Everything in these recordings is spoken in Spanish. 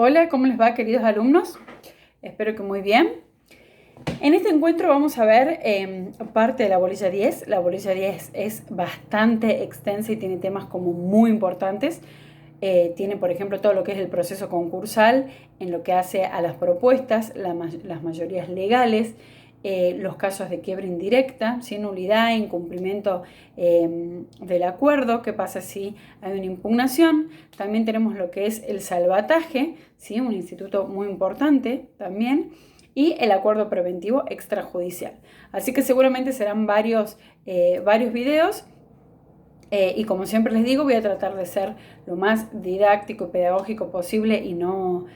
Hola, ¿cómo les va, queridos alumnos? Espero que muy bien. En este encuentro vamos a ver parte de la bolilla 10. La bolilla 10 es bastante extensa y tiene temas como muy importantes. Tiene, por ejemplo, todo lo que es el proceso concursal en lo que hace a las propuestas, las mayorías legales, los casos de quiebra indirecta, sin nulidad, incumplimiento del acuerdo, qué pasa si hay una impugnación. También tenemos lo que es el salvataje, ¿sí? Un instituto muy importante también, y el acuerdo preventivo extrajudicial. Así que seguramente serán varios videos. Y como siempre les digo, voy a tratar de ser lo más didáctico y pedagógico posible y no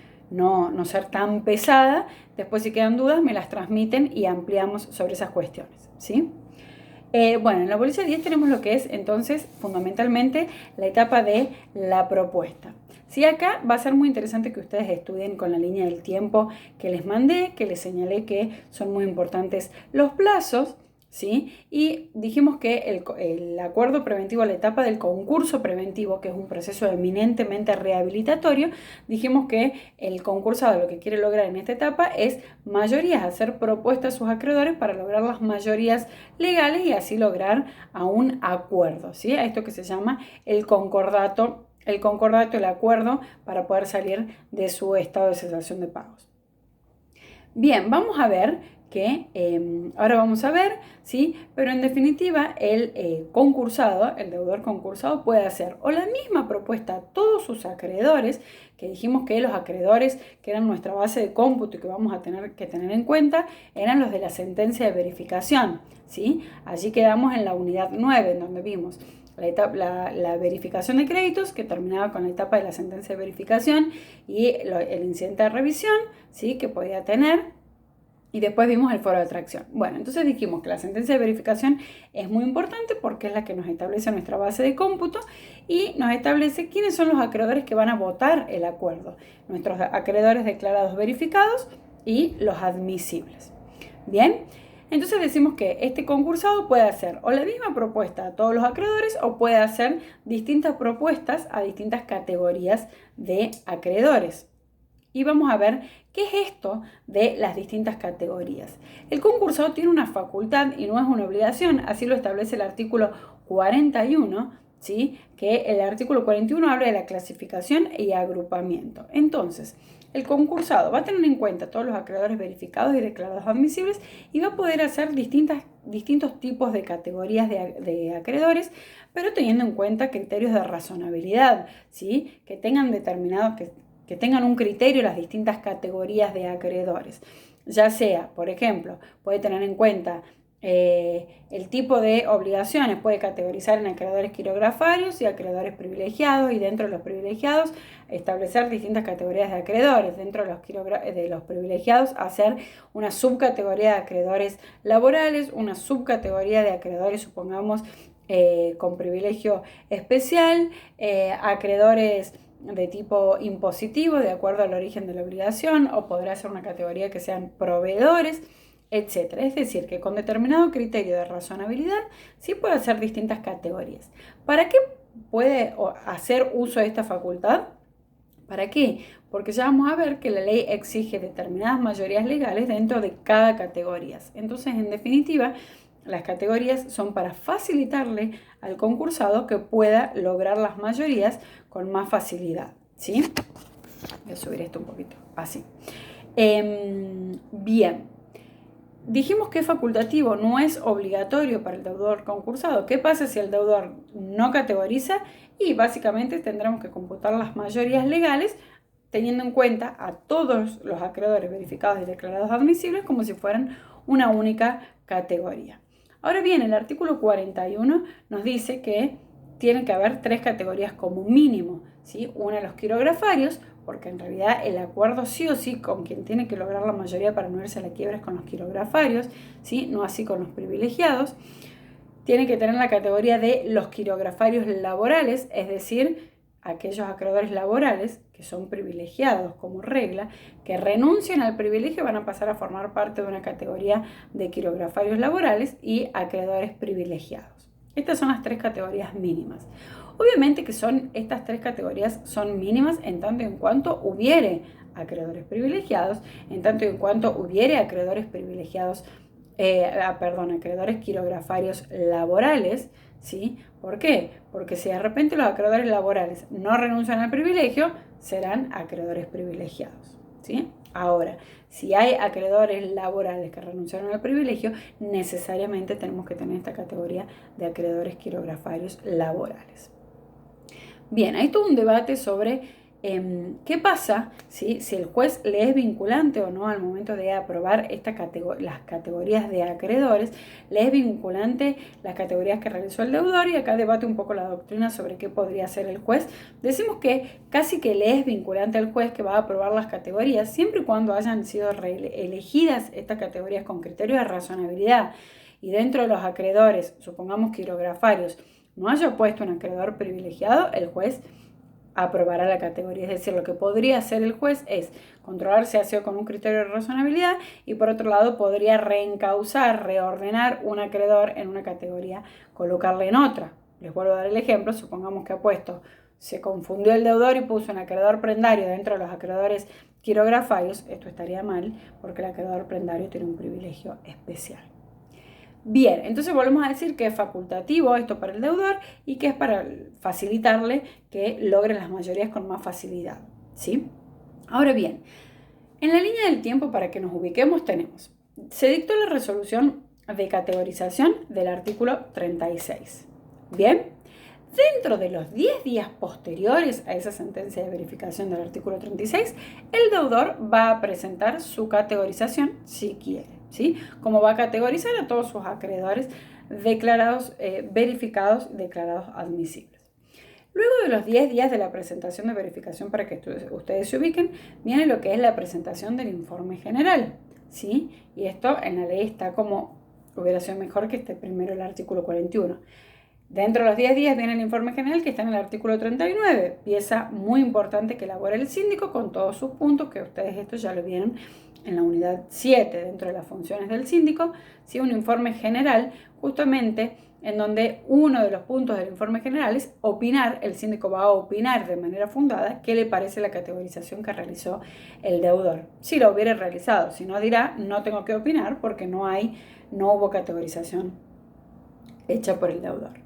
ser tan pesada. Después, si quedan dudas, me las transmiten y ampliamos sobre esas cuestiones, ¿sí? Bueno, en la bolilla 10 tenemos lo que es entonces fundamentalmente la etapa de la propuesta. Sí, acá va a ser muy interesante que ustedes estudien con la línea del tiempo que les mandé, que les señalé que son muy importantes los plazos, ¿sí? Y dijimos que el acuerdo preventivo, la etapa del concurso preventivo, que es un proceso eminentemente rehabilitatorio, dijimos que el concursado lo que quiere lograr en esta etapa es mayorías, hacer propuestas a sus acreedores para lograr las mayorías legales y así lograr a un acuerdo, ¿sí? A esto que se llama el concordato, el acuerdo para poder salir de su estado de cesación de pagos. Bien, vamos a ver que ahora vamos a ver, ¿sí? Pero en definitiva el concursado, el deudor concursado puede hacer o la misma propuesta a todos sus acreedores, que dijimos que los acreedores que eran nuestra base de cómputo y que vamos a tener que tener en cuenta eran los de la sentencia de verificación, ¿sí? Allí quedamos en la unidad 9, en donde vimos la verificación de créditos, que terminaba con la etapa de la sentencia de verificación y el incidente de revisión, ¿sí? Que podía tener. Y después vimos el foro de atracción. Bueno, entonces dijimos que la sentencia de verificación es muy importante porque es la que nos establece nuestra base de cómputo y nos establece quiénes son los acreedores que van a votar el acuerdo. Nuestros acreedores declarados verificados y los admisibles. Bien, entonces decimos que este concursado puede hacer o la misma propuesta a todos los acreedores o puede hacer distintas propuestas a distintas categorías de acreedores. Y vamos a ver qué es esto de las distintas categorías. El concursado tiene una facultad y no es una obligación, así lo establece el artículo 41, ¿sí? Que el artículo 41 habla de la clasificación y agrupamiento. Entonces, el concursado va a tener en cuenta todos los acreedores verificados y declarados admisibles y va a poder hacer distintos tipos de categorías de acreedores, pero teniendo en cuenta criterios de razonabilidad, ¿sí? Que tengan que tengan un criterio las distintas categorías de acreedores. Ya sea, por ejemplo, puede tener en cuenta el tipo de obligaciones, puede categorizar en acreedores quirografarios y acreedores privilegiados, y dentro de los privilegiados establecer distintas categorías de acreedores. Dentro de los privilegiados hacer una subcategoría de acreedores laborales, una subcategoría de acreedores, supongamos, con privilegio especial, acreedores de tipo impositivo de acuerdo al origen de la obligación, o podrá ser una categoría que sean proveedores, etc. Es decir, que con determinado criterio de razonabilidad sí puede hacer distintas categorías. ¿Para qué puede hacer uso de esta facultad? ¿Para qué? Porque ya vamos a ver que la ley exige determinadas mayorías legales dentro de cada categoría. Entonces, en definitiva, las categorías son para facilitarle al concursado que pueda lograr las mayorías con más facilidad, ¿sí? Voy a subir esto un poquito, así. Bien, dijimos que es facultativo, no es obligatorio para el deudor concursado. ¿Qué pasa si el deudor no categoriza? Y básicamente tendremos que computar las mayorías legales teniendo en cuenta a todos los acreedores verificados y declarados admisibles como si fueran una única categoría. Ahora bien, el artículo 41 nos dice que tiene que haber 3 categorías como mínimo, ¿sí? Una, los quirografarios, porque en realidad el acuerdo sí o sí con quien tiene que lograr la mayoría para no irse a la quiebra es con los quirografarios, ¿sí? No así con los privilegiados. Tiene que tener la categoría de los quirografarios laborales, es decir, aquellos acreedores laborales que son privilegiados como regla, que renuncien al privilegio van a pasar a formar parte de una categoría de quirografarios laborales y acreedores privilegiados. Estas son las 3 categorías mínimas. Obviamente que estas tres categorías son mínimas en tanto y en cuanto hubiere acreedores privilegiados, en tanto y en cuanto hubiere acreedores privilegiados, acreedores quirografarios laborales, ¿sí? ¿Por qué? Porque si de repente los acreedores laborales no renuncian al privilegio, serán acreedores privilegiados, ¿sí? Ahora, si hay acreedores laborales que renunciaron al privilegio, necesariamente tenemos que tener esta categoría de acreedores quirografarios laborales. Bien, hay todo un debate sobre qué pasa si el juez le es vinculante o no al momento de aprobar las categorías de acreedores, le es vinculante las categorías que realizó el deudor, y acá debate un poco la doctrina sobre qué podría hacer el juez. Decimos que casi que le es vinculante al juez que va a aprobar las categorías siempre y cuando hayan sido elegidas estas categorías con criterio de razonabilidad, y dentro de los acreedores, supongamos quirografarios, no haya puesto un acreedor privilegiado, el juez aprobará la categoría. Es decir, lo que podría hacer el juez es controlar si ha sido con un criterio de razonabilidad, y por otro lado podría reencauzar, reordenar un acreedor en una categoría, colocarle en otra. Les vuelvo a dar el ejemplo, supongamos que se confundió el deudor y puso un acreedor prendario dentro de los acreedores quirografarios. Esto estaría mal porque el acreedor prendario tiene un privilegio especial. Bien, entonces volvemos a decir que es facultativo esto para el deudor y que es para facilitarle que logre las mayorías con más facilidad, ¿sí? Ahora bien, en la línea del tiempo, para que nos ubiquemos, se dictó la resolución de categorización del artículo 36. Bien, dentro de los 10 días posteriores a esa sentencia de verificación del artículo 36, el deudor va a presentar su categorización si quiere, ¿sí? Como va a categorizar a todos sus acreedores declarados, verificados, declarados admisibles. Luego de los 10 días de la presentación de verificación, para que ustedes se ubiquen, viene lo que es la presentación del informe general, ¿sí? Y esto en la ley está como, hubiera sido mejor que esté primero el artículo 41. Dentro de los 10 días viene el informe general, que está en el artículo 39, pieza muy importante que elabora el síndico con todos sus puntos, que ustedes esto ya lo vieron en la unidad 7, dentro de las funciones del síndico, ¿sí? Un informe general, justamente en donde uno de los puntos del informe general es opinar. El síndico va a opinar de manera fundada qué le parece la categorización que realizó el deudor, si lo hubiera realizado. Si no, dirá, no tengo que opinar porque no hubo categorización hecha por el deudor.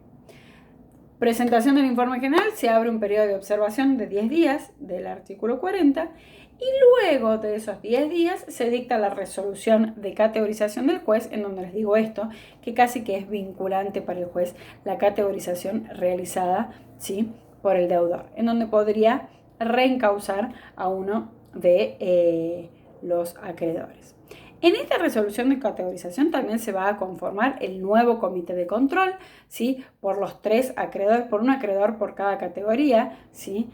Presentación del informe general, se abre un periodo de observación de 10 días del artículo 40, y luego de esos 10 días se dicta la resolución de categorización del juez, en donde les digo esto, que casi que es vinculante para el juez la categorización realizada, ¿sí?, por el deudor, en donde podría reencauzar a uno de los acreedores. En esta resolución de categorización también se va a conformar el nuevo comité de control, ¿sí?, por los 3 acreedores, por un acreedor por cada categoría, ¿sí?,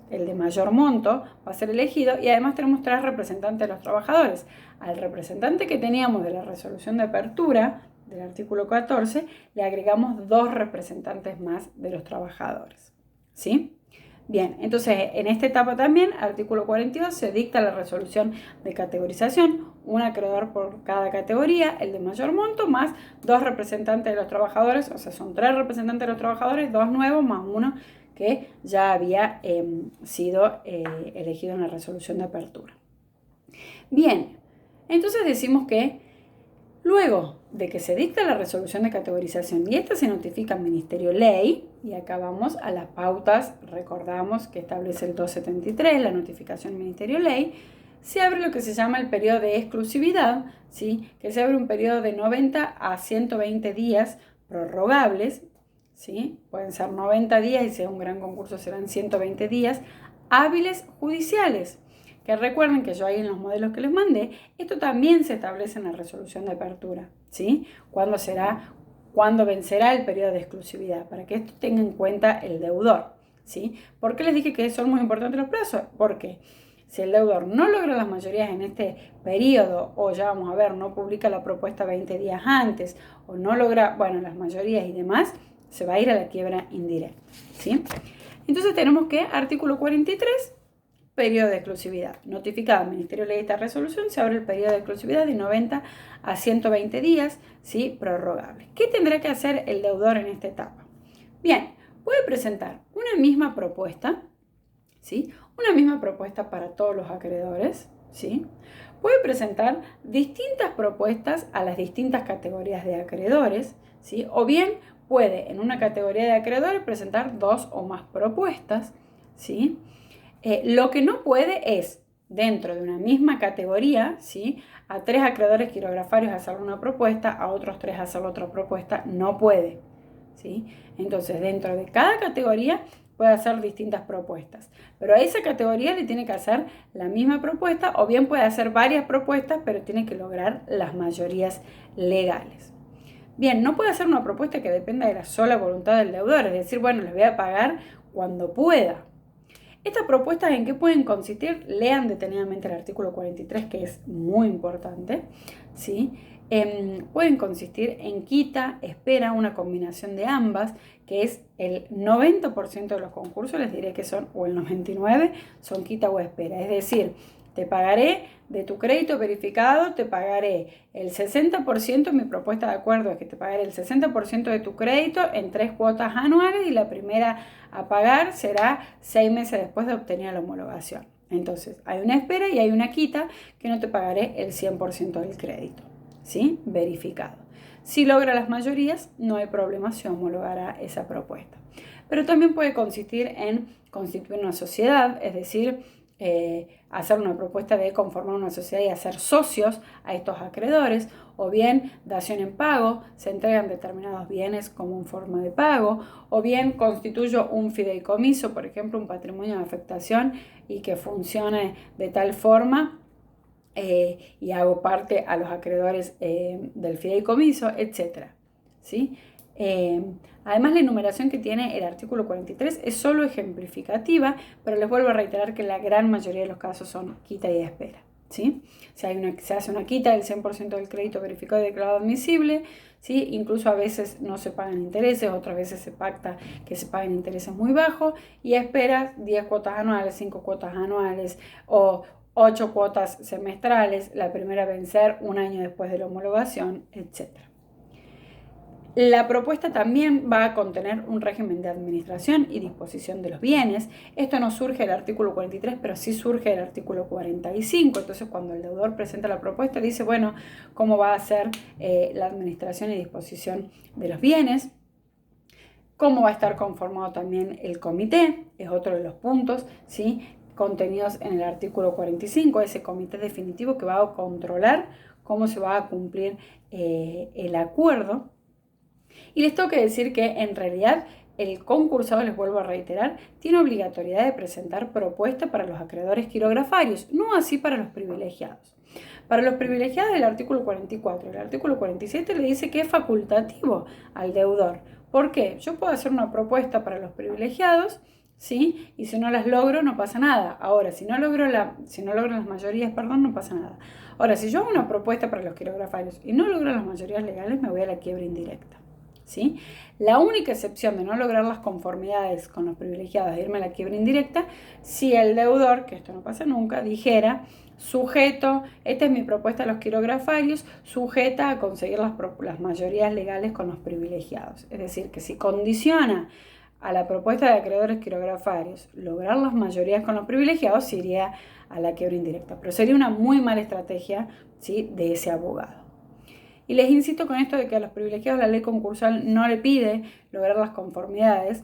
el de mayor monto va a ser elegido, y además tenemos 3 representantes de los trabajadores. Al representante que teníamos de la resolución de apertura del artículo 14, le agregamos 2 representantes más de los trabajadores, ¿sí? Bien, entonces en esta etapa también, artículo 42, se dicta la resolución de categorización, un acreedor por cada categoría, el de mayor monto, más 2 representantes de los trabajadores, o sea, son 3 representantes de los trabajadores, 2 nuevos, más 1 que ya había sido elegido en la resolución de apertura. Bien, entonces decimos que luego de que se dicta la resolución de categorización y esta se notifica al Ministerio Ley, y acá vamos a las pautas, recordamos que establece el 273, la notificación al Ministerio Ley, se abre lo que se llama el periodo de exclusividad, ¿sí?, que se abre un periodo de 90 a 120 días prorrogables, ¿sí? Pueden ser 90 días y si es un gran concurso serán 120 días hábiles judiciales. Que recuerden que yo ahí en los modelos que les mandé, esto también se establece en la resolución de apertura, ¿sí? Cuándo vencerá el periodo de exclusividad, para que esto tenga en cuenta el deudor, ¿sí? ¿Por qué les dije que son muy importantes los plazos? Porque si el deudor no logra las mayorías en este periodo, o ya vamos a ver, no publica la propuesta 20 días antes, o no logra, bueno, las mayorías y demás, se va a ir a la quiebra indirecta, ¿sí? Entonces tenemos que, artículo 43, periodo de exclusividad. Notificado al Ministerio de Ley esta resolución, se abre el periodo de exclusividad de 90 a 120 días, ¿sí?, prorrogable. ¿Qué tendrá que hacer el deudor en esta etapa? Bien, puede presentar una misma propuesta, ¿sí? Una misma propuesta para todos los acreedores, ¿sí? Puede presentar distintas propuestas a las distintas categorías de acreedores, ¿sí? O bien puede en una categoría de acreedores presentar 2 o más propuestas, ¿sí? Lo que no puede es, dentro de una misma categoría, ¿sí? A 3 acreedores quirografarios hacerle una propuesta, a otros 3 hacerle otra propuesta, no puede, ¿sí? Entonces, dentro de cada categoría puede hacer distintas propuestas, pero a esa categoría le tiene que hacer la misma propuesta, o bien puede hacer varias propuestas, pero tiene que lograr las mayorías legales. Bien, no puede hacer una propuesta que dependa de la sola voluntad del deudor, es decir, bueno, les voy a pagar cuando pueda. Estas propuestas, ¿en qué pueden consistir? Lean detenidamente el artículo 43, que es muy importante, ¿sí? Pueden consistir en quita, espera, una combinación de ambas, que es el 90% de los concursos, les diré que son, o el 99%, son quita o espera. Es decir, te pagaré de tu crédito verificado, te pagaré el 60%, mi propuesta de acuerdo es que te pagaré el 60% de tu crédito en 3 cuotas anuales y la primera a pagar será 6 meses después de obtener la homologación. Entonces, hay una espera y hay una quita que no te pagaré el 100% del crédito, ¿sí? Verificado. Si logra las mayorías, no hay problema, se homologará esa propuesta. Pero también puede consistir en constituir una sociedad, es decir, hacer una propuesta de conformar una sociedad y hacer socios a estos acreedores, o bien dación en pago, se entregan determinados bienes como en forma de pago, o bien constituyo un fideicomiso, por ejemplo, un patrimonio de afectación y que funcione de tal forma y hago parte a los acreedores del fideicomiso, etc. ¿Sí? Además, la enumeración que tiene el artículo 43 es solo ejemplificativa, pero les vuelvo a reiterar que la gran mayoría de los casos son quita y espera, ¿sí? Se hace una quita del 100% del crédito verificado y declarado admisible, ¿sí? Incluso a veces no se pagan intereses, otras veces se pacta que se paguen intereses muy bajos, y esperas 10 cuotas anuales, 5 cuotas anuales o 8 cuotas semestrales, la primera a vencer un año después de la homologación, etc. La propuesta también va a contener un régimen de administración y disposición de los bienes. Esto no surge del artículo 43, pero sí surge del artículo 45. Entonces, cuando el deudor presenta la propuesta, dice, bueno, ¿cómo va a ser la administración y disposición de los bienes? ¿Cómo va a estar conformado también el comité? Es otro de los puntos, ¿sí? Contenidos en el artículo 45, ese comité definitivo que va a controlar cómo se va a cumplir el acuerdo. Y les tengo que decir que en realidad el concursado, les vuelvo a reiterar, tiene obligatoriedad de presentar propuesta para los acreedores quirografarios, no así para los privilegiados. Para los privilegiados el artículo 44 y el artículo 47 le dice que es facultativo al deudor. ¿Por qué? Yo puedo hacer una propuesta para los privilegiados, ¿sí? Y si no las logro, no pasa nada. Ahora, si no logro las mayorías, no pasa nada. Ahora, si yo hago una propuesta para los quirografarios y no logro las mayorías legales, me voy a la quiebra indirecta, ¿sí? La única excepción de no lograr las conformidades con los privilegiados e irme a la quiebra indirecta, si el deudor, que esto no pasa nunca, dijera, sujeto, esta es mi propuesta a los quirografarios, sujeta a conseguir las mayorías legales con los privilegiados. Es decir, que si condiciona a la propuesta de acreedores quirografarios lograr las mayorías con los privilegiados, se iría a la quiebra indirecta. Pero sería una muy mala estrategia, ¿sí?, de ese abogado. Y les insisto con esto de que a los privilegiados la ley concursal no le pide lograr las conformidades.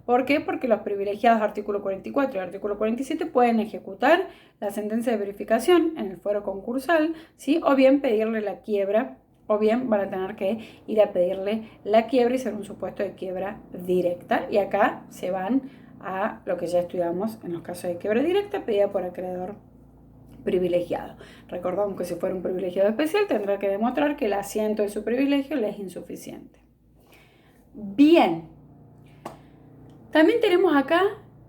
¿Por qué? Porque los privilegiados, artículo 44 y artículo 47, pueden ejecutar la sentencia de verificación en el fuero concursal, ¿sí?, o bien pedirle la quiebra, o bien van a tener que ir a pedirle la quiebra y ser un supuesto de quiebra directa. Y acá se van a lo que ya estudiamos en los casos de quiebra directa pedida por acreedor privilegiado. Recordamos que si fuera un privilegiado especial tendrá que demostrar que el asiento de su privilegio le es insuficiente. Bien, también tenemos acá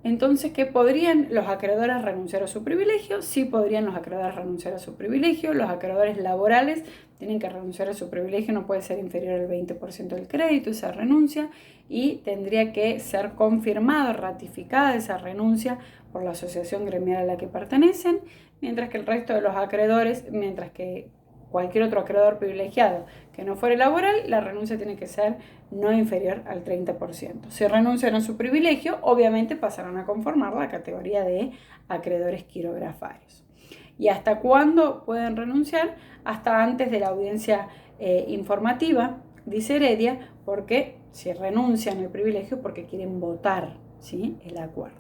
entonces que podrían los acreedores renunciar a su privilegio. Sí podrían los acreedores renunciar a su privilegio. Los acreedores laborales tienen que renunciar a su privilegio, no puede ser inferior al 20% del crédito esa renuncia, y tendría que ser confirmada, ratificada esa renuncia por la asociación gremial a la que pertenecen, mientras que el resto de los acreedores, mientras que cualquier otro acreedor privilegiado que no fuere laboral, la renuncia tiene que ser no inferior al 30%. Si renuncian a su privilegio, obviamente pasarán a conformar la categoría de acreedores quirografarios. ¿Y hasta cuándo pueden renunciar? Hasta antes de la audiencia informativa, dice Heredia, porque si renuncian al privilegio porque quieren votar, ¿sí?, el acuerdo.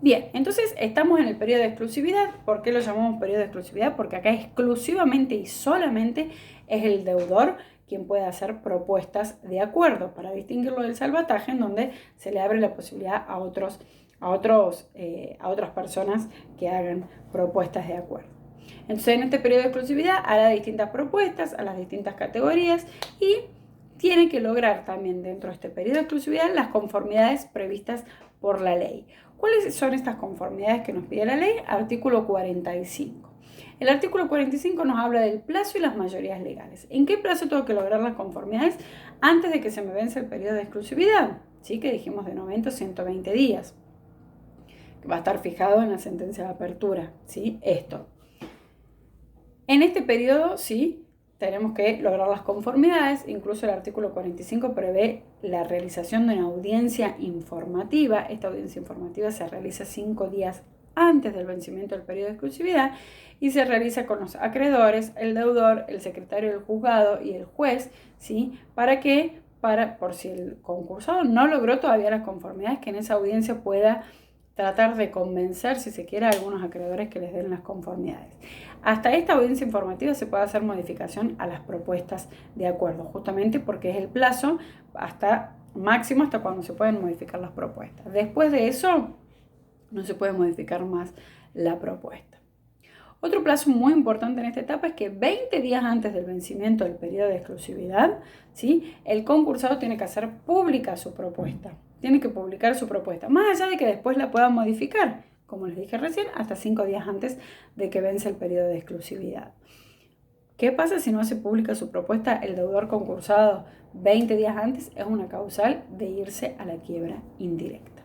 Bien, entonces estamos en el periodo de exclusividad. ¿Por qué lo llamamos periodo de exclusividad? Porque acá exclusivamente y solamente es el deudor quien puede hacer propuestas de acuerdo, para distinguirlo del salvataje, en donde se le abre la posibilidad a otras personas que hagan propuestas de acuerdo. Entonces, en este periodo de exclusividad hará distintas propuestas a las distintas categorías y tiene que lograr también dentro de este periodo de exclusividad las conformidades previstas por la ley. ¿Cuáles son estas conformidades que nos pide la ley? Artículo 45. El artículo 45 nos habla del plazo y las mayorías legales. ¿En qué plazo tengo que lograr las conformidades? Antes de que se me vence el periodo de exclusividad, ¿sí?, que dijimos de 90 a 120 días. Va a estar fijado en la sentencia de apertura, ¿sí? Esto. En este periodo, sí, tenemos que lograr las conformidades. Incluso el artículo 45 prevé la realización de una audiencia informativa. Esta audiencia informativa se realiza 5 días antes del vencimiento del periodo de exclusividad y se realiza con los acreedores, el deudor, el secretario del juzgado y el juez, ¿sí? ¿Para qué? Por si el concursado no logró todavía las conformidades, que en esa audiencia pueda tratar de convencer, si se quiere, a algunos acreedores que les den las conformidades. Hasta esta audiencia informativa se puede hacer modificación a las propuestas de acuerdo, justamente porque es el plazo máximo hasta cuando se pueden modificar las propuestas. Después de eso, no se puede modificar más la propuesta. Otro plazo muy importante en esta etapa es que 20 días antes del vencimiento del periodo de exclusividad, ¿sí?, el concursado tiene que hacer pública su propuesta. Tiene que publicar su propuesta, más allá de que después la pueda modificar, como les dije recién, hasta 5 días antes de que vence el periodo de exclusividad. ¿Qué pasa si no se publica su propuesta el deudor concursado 20 días antes? Es una causal de irse a la quiebra indirecta.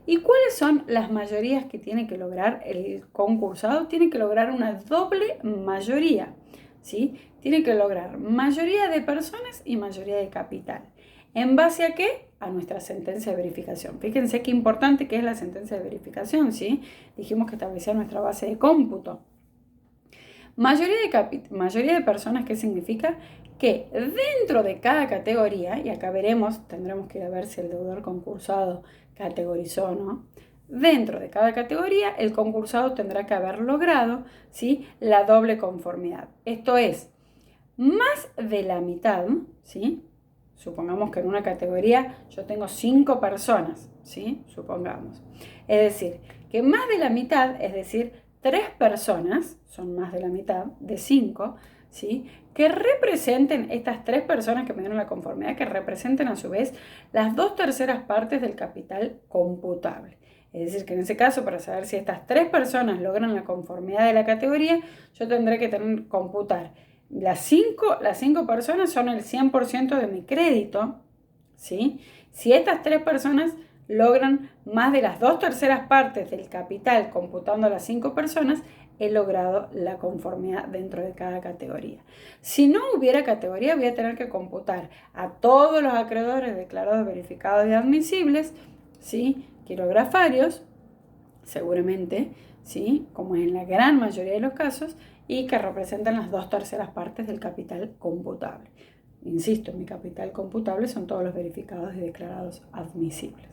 ¿Y cuáles son las mayorías que tiene que lograr el concursado? Tiene que lograr una doble mayoría, ¿sí? Tiene que lograr mayoría de personas y mayoría de capital. ¿En base a qué? A nuestra sentencia de verificación. Fíjense qué importante que es la sentencia de verificación, ¿sí? Dijimos que establecía nuestra base de cómputo. Mayoría de personas, ¿qué significa? Que dentro de cada categoría, y acá tendremos que ir a ver si el deudor concursado categorizó o no, dentro de cada categoría el concursado tendrá que haber logrado, ¿sí?, la doble conformidad. Esto es, más de la mitad, ¿sí? Supongamos que en una categoría yo tengo 5 personas, ¿sí? Supongamos. Es decir, que más de la mitad, es decir, 3 personas, son más de la mitad de 5, ¿sí?, que representen estas 3 personas que me dieron la conformidad, que representen a su vez las 2/3 partes del capital computable. Es decir, que en ese caso, para saber si estas 3 personas logran la conformidad de la categoría, yo tendré que computar las 5 personas son el 100% de mi crédito, ¿sí? Si estas 3 personas logran más de las 2/3 partes del capital computando las 5 personas, he logrado la conformidad dentro de cada categoría. Si no hubiera categoría, voy a tener que computar a todos los acreedores declarados, verificados y admisibles, ¿sí?, quirografarios, seguramente, ¿sí?, como en la gran mayoría de los casos, y que representan las 2/3 partes del capital computable. Insisto, mi capital computable son todos los verificados y declarados admisibles.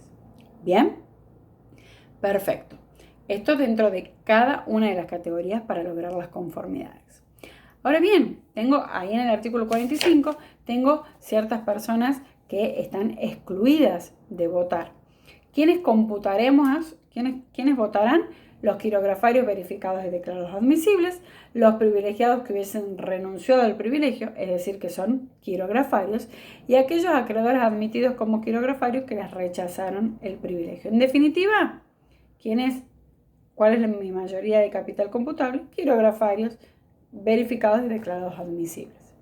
¿Bien? Perfecto. Esto dentro de cada una de las categorías para lograr las conformidades. Ahora bien, tengo ahí en el artículo 45, tengo ciertas personas que están excluidas de votar. ¿Quiénes computaremos? ¿Quiénes votarán? Los quirografarios verificados y declarados admisibles, los privilegiados que hubiesen renunciado al privilegio, es decir, que son quirografarios, y aquellos acreedores admitidos como quirografarios que les rechazaron el privilegio. En definitiva, ¿cuál es mi mayoría de capital computable? Quirografarios verificados y declarados admisibles.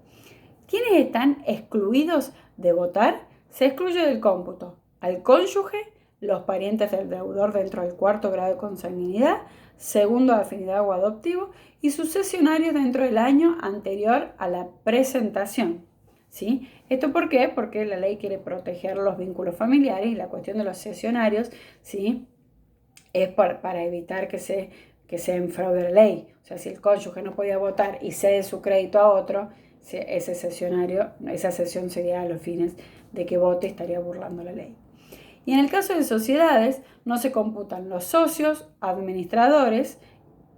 ¿Quiénes están excluidos de votar? Se excluye del cómputo al cónyuge, los parientes del deudor dentro del cuarto grado de consanguinidad, segundo de afinidad o adoptivo, y sucesionarios dentro del año anterior a la presentación. ¿Sí? ¿Esto por qué? Porque la ley quiere proteger los vínculos familiares y la cuestión de los cesionarios, ¿sí? Es para evitar que se enfraude la ley. O sea, si el cónyuge no podía votar y cede su crédito a otro, ese cesionario, esa cesión sería a los fines de que vote y estaría burlando la ley. Y en el caso de sociedades, no se computan los socios, administradores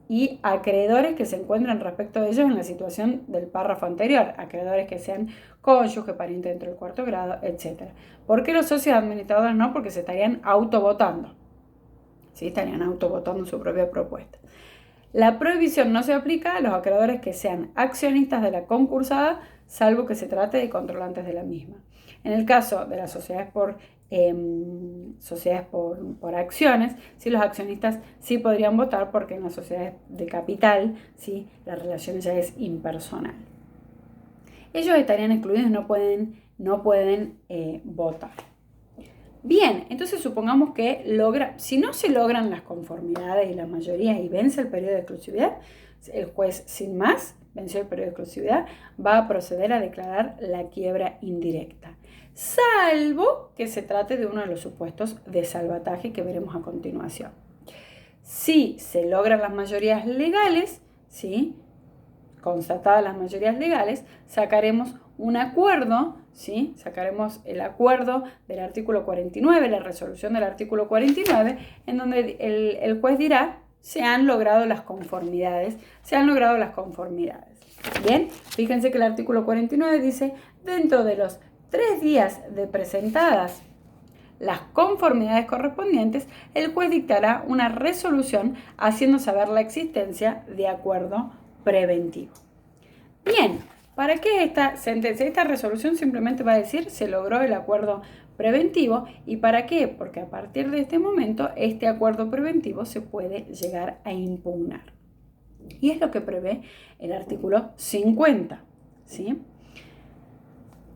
y acreedores que se encuentran respecto de ellos en la situación del párrafo anterior, acreedores que sean cónyuge, pariente dentro del cuarto grado, etc. ¿Por qué los socios administradores no? Porque se estarían autovotando. ¿Sí? Estarían autovotando su propia propuesta. La prohibición no se aplica a los acreedores que sean accionistas de la concursada, salvo que se trate de controlantes de la misma. En el caso de las sociedades por acciones, ¿sí? Los accionistas sí podrían votar porque en las sociedades de capital, ¿sí? La relación ya es impersonal. Ellos estarían excluidos y no pueden votar. Bien, entonces supongamos que si no se logran las conformidades y las mayorías y vence el periodo de exclusividad, el juez sin más, venció el periodo de exclusividad, va a proceder a declarar la quiebra indirecta, salvo que se trate de uno de los supuestos de salvataje que veremos a continuación. Si se logran las mayorías legales, ¿sí? Constatadas las mayorías legales, sacaremos un acuerdo, ¿sí? Sacaremos el acuerdo del artículo 49, la resolución del artículo 49, en donde el juez dirá, se han logrado las conformidades. Bien, fíjense que el artículo 49 dice, dentro de los 3 días de presentadas las conformidades correspondientes, el juez dictará una resolución haciendo saber la existencia de acuerdo preventivo. Bien, ¿para qué esta sentencia? Esta resolución simplemente va a decir se logró el acuerdo preventivo. ¿Y para qué? Porque a partir de este momento este acuerdo preventivo se puede llegar a impugnar. Y es lo que prevé el artículo 50, ¿sí?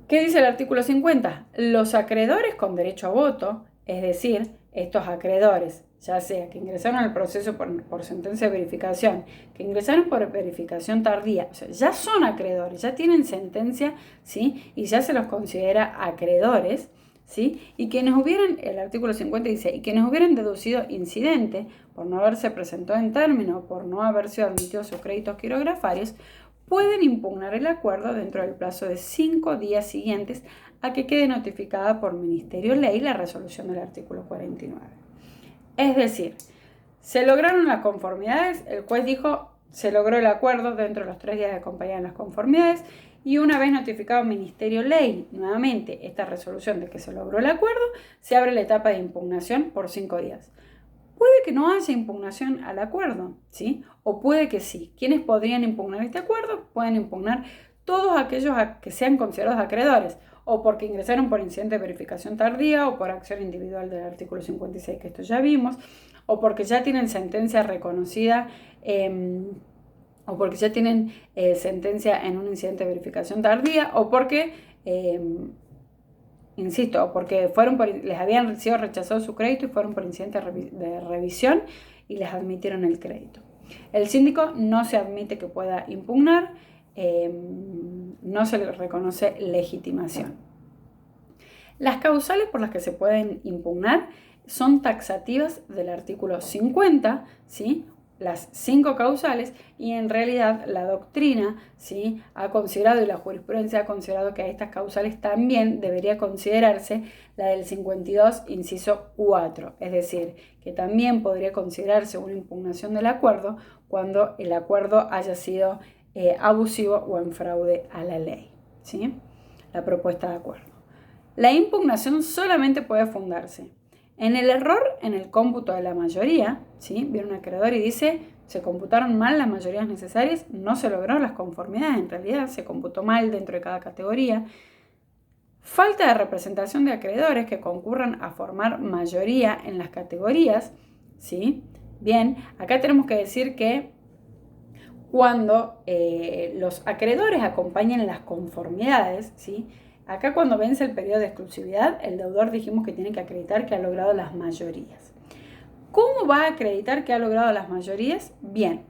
¿Qué dice el artículo 50? Los acreedores con derecho a voto, es decir, estos acreedores, ya sea que ingresaron al proceso por sentencia de verificación, que ingresaron por verificación tardía, o sea, ya son acreedores, ya tienen sentencia, ¿sí? Y ya se los considera acreedores, ¿sí? Y quienes el artículo 50 dice, y quienes hubieran deducido incidente por no haberse presentado en término o por no haber sido admitidos sus créditos quirografarios, pueden impugnar el acuerdo dentro del plazo de 5 días siguientes a que quede notificada por Ministerio Ley la resolución del artículo 49. Es decir, se lograron las conformidades, el juez dijo, se logró el acuerdo dentro de los 3 días de acompañar las conformidades, y una vez notificado Ministerio Ley, nuevamente, esta resolución de que se logró el acuerdo, se abre la etapa de impugnación por 5 días. Puede que no haya impugnación al acuerdo, ¿sí? O puede que sí. ¿Quiénes podrían impugnar este acuerdo? Pueden impugnar todos aquellos que sean considerados acreedores, o porque ingresaron por incidente de verificación tardía, o por acción individual del artículo 56, que esto ya vimos, o porque ya tienen sentencia reconocida, o porque ya tienen sentencia en un incidente de verificación tardía, o porque... insisto, o porque les habían sido rechazados su crédito y fueron por incidente de revisión y les admitieron el crédito. El síndico no se admite que pueda impugnar, no se le reconoce legitimación. Las causales por las que se pueden impugnar son taxativas del artículo 50, ¿sí? Las 5 causales, y en realidad la doctrina, ¿sí? Ha considerado, y la jurisprudencia ha considerado, que a estas causales también debería considerarse la del 52, inciso 4, es decir, que también podría considerarse una impugnación del acuerdo cuando el acuerdo haya sido abusivo o en fraude a la ley, ¿sí? La propuesta de acuerdo. La impugnación solamente puede fundarse en el error en el cómputo de la mayoría, ¿sí? Viene un acreedor y dice, se computaron mal las mayorías necesarias, no se lograron las conformidades, en realidad se computó mal dentro de cada categoría. Falta de representación de acreedores que concurran a formar mayoría en las categorías, ¿sí? Bien, acá tenemos que decir que cuando los acreedores acompañen las conformidades, ¿sí? Acá cuando vence el periodo de exclusividad, el deudor dijimos que tiene que acreditar que ha logrado las mayorías. ¿Cómo va a acreditar que ha logrado las mayorías? Bien,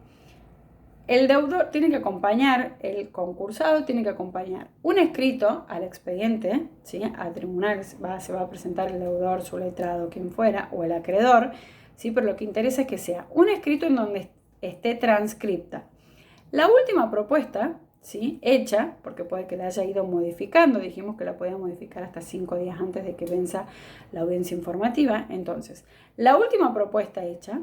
el deudor tiene que acompañar, el concursado tiene que acompañar un escrito al expediente, ¿sí? A tribunales se va a presentar el deudor, su letrado, quien fuera, o el acreedor, ¿sí? Pero lo que interesa es que sea un escrito en donde esté transcripta la última propuesta, ¿sí? Hecha, porque puede que la haya ido modificando, dijimos que la podía modificar hasta 5 días antes de que venza la audiencia informativa. Entonces, la última propuesta hecha,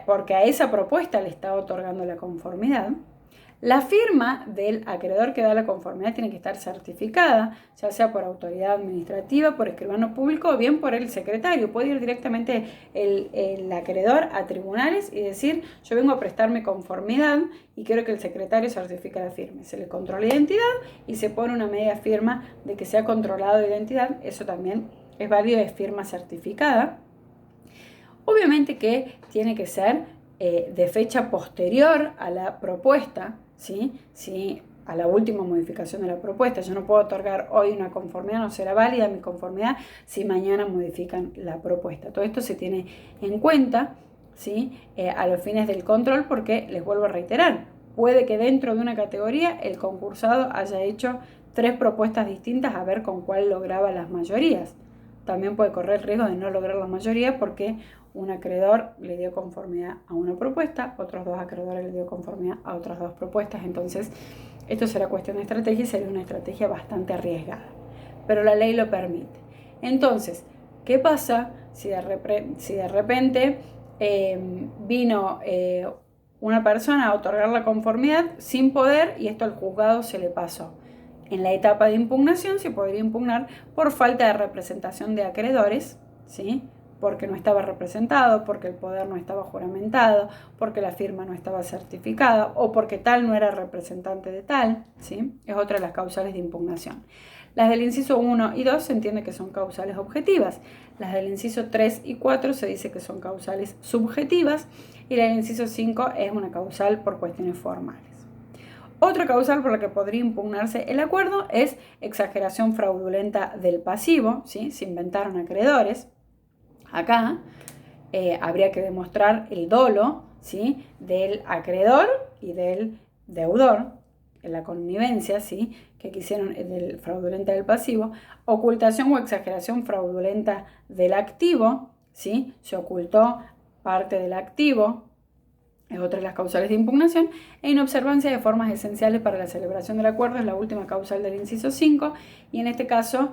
porque a esa propuesta le está otorgando la conformidad, la firma del acreedor que da la conformidad tiene que estar certificada, ya sea por autoridad administrativa, por escribano público o bien por el secretario. Puede ir directamente el acreedor a tribunales y decir, yo vengo a prestarme conformidad y quiero que el secretario certifique la firma. Se le controla identidad y se pone una media firma de que se ha controlado identidad. Eso también es válido, es firma certificada. Obviamente que tiene que ser de fecha posterior a la propuesta, ¿sí? Sí, a la última modificación de la propuesta. Yo no puedo otorgar hoy una conformidad, no será válida mi conformidad si mañana modifican la propuesta. Todo esto se tiene en cuenta, ¿sí? A los fines del control, porque les vuelvo a reiterar, puede que dentro de una categoría el concursado haya hecho 3 propuestas distintas a ver con cuál lograba las mayorías. También puede correr el riesgo de no lograr la mayoría porque un acreedor le dio conformidad a una propuesta, otros 2 acreedores le dio conformidad a otras 2 propuestas. Entonces, esto será cuestión de estrategia y sería una estrategia bastante arriesgada. Pero la ley lo permite. Entonces, ¿qué pasa si de repente vino una persona a otorgar la conformidad sin poder y esto al juzgado se le pasó? En la etapa de impugnación se podría impugnar por falta de representación de acreedores, ¿sí? Porque no estaba representado, porque el poder no estaba juramentado, porque la firma no estaba certificada o porque tal no era representante de tal, ¿sí? Es otra de las causales de impugnación. Las del inciso 1 y 2 se entiende que son causales objetivas. Las del inciso 3 y 4 se dice que son causales subjetivas y la del inciso 5 es una causal por cuestiones formales. Otra causal por la que podría impugnarse el acuerdo es exageración fraudulenta del pasivo, ¿sí? Se inventaron acreedores. Acá habría que demostrar el dolo, ¿sí? Del acreedor y del deudor, en la connivencia, ¿sí? Que quisieron del fraudulenta del pasivo, ocultación o exageración fraudulenta del activo, ¿sí? Se ocultó parte del activo, es otra de las causales de impugnación, e inobservancia de formas esenciales para la celebración del acuerdo, es la última causal del inciso 5, y en este caso,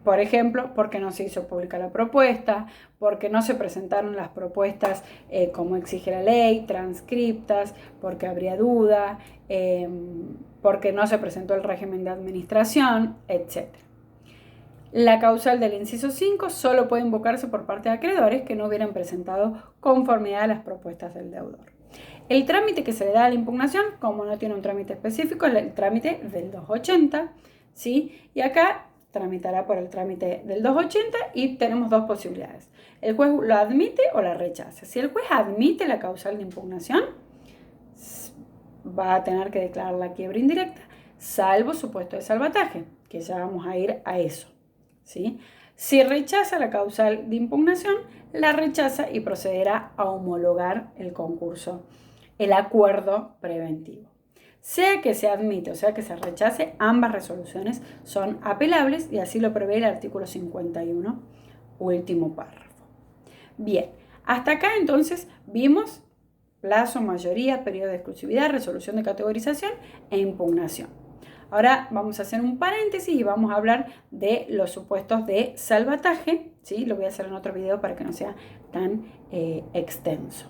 por ejemplo, porque no se hizo pública la propuesta, porque no se presentaron las propuestas como exige la ley, transcriptas, porque habría duda, porque no se presentó el régimen de administración, etc. La causal del inciso 5 solo puede invocarse por parte de acreedores que no hubieran presentado conformidad a las propuestas del deudor. El trámite que se le da a la impugnación, como no tiene un trámite específico, es el trámite del 280, ¿sí? Y acá tramitará por el trámite del 280 y tenemos 2 posibilidades. El juez lo admite o la rechaza. Si el juez admite la causal de impugnación, va a tener que declarar la quiebra indirecta, salvo supuesto de salvataje, que ya vamos a ir a eso. ¿Sí? Si rechaza la causal de impugnación, la rechaza y procederá a homologar el concurso, el acuerdo preventivo. Sea que se admite o sea que se rechace, ambas resoluciones son apelables y así lo prevé el artículo 51, último párrafo. Bien, hasta acá entonces vimos plazo, mayoría, periodo de exclusividad, resolución de categorización e impugnación. Ahora vamos a hacer un paréntesis y vamos a hablar de los supuestos de salvataje, ¿sí? Lo voy a hacer en otro video para que no sea tan extenso.